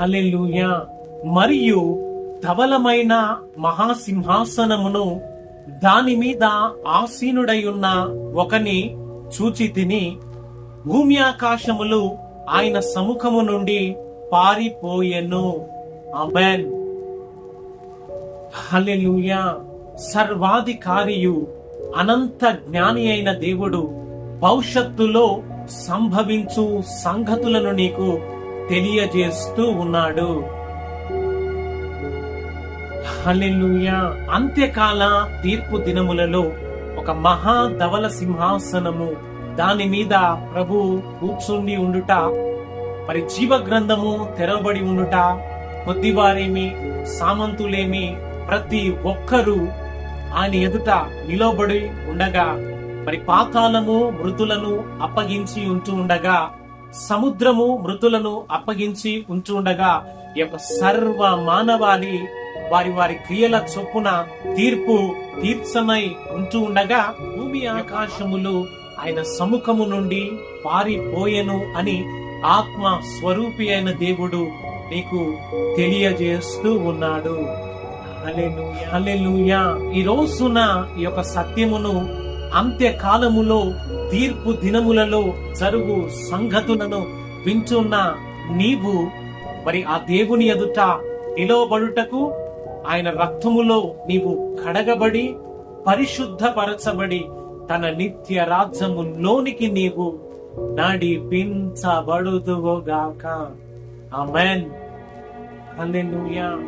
హల్లెలూయా. మరియు ధవలమైన మహాసింహాసనమును దాని మీద ఆసీనుడై ఉన్న ఒకని చూచితిని. భూమి ఆకాశములు ఆయన సముఖము నుండి పారిపోయెను. ఆమేన్. హల్లెలూయా. సర్వాధికారియు అనంత జ్ఞాని అయిన దేవుడు భవిష్యత్తులో సంభవించు సంగతులను నీకు తెలియజేస్తూ ఉన్నాడు. హల్లెలూయా. అంత్యకాల తీర్పు దినములలో ఒక మహా ధవల సింహాసనము, దాని మీద ప్రభు కూర్చుండి ఉండుట, మరి జీవ గ్రంథము తెరవబడి ఉండుట, కొద్దివారేమి సామంతులేమి ప్రతి ఒక్కరూ ఆయన ఎదుట నిలబడి ఉండగా, మరి పాతాళము మృతులను అప్పగించి ఉంటూ ఉండగా, సముద్రము మృతులను అప్పగించి ఉంటూ ఉండగా, ఈ యొక్క సర్వ మానవాళి వారి వారి క్రియల చొప్పున తీర్చమై ఉంటూ ఉండగా, భూమి ఆకాశములు ఆయన సముఖము నుండి పారిపోయెను అని ఆత్మ స్వరూపి అయిన దేవుడు నీకు తెలియజేస్తూ ఉన్నాడు. హల్లెలూయా. హల్లెలూయా. ఈ రోజున ఈ యొక్క సత్యమును అంత్యకాలములో తీర్పు దినములలో జరుగు సంగతులను వింటున్న నీవు మరి ఆ దేవుని ఎదుట నిలవబడుటకు, ఆయన రక్తములో నీవు కడగబడి పరిశుద్ధపరచబడి తన నిత్య రాజ్యములోనికి నీవు నడిపించబడుదువుగాక. ఆమేన్. హల్లెలూయా.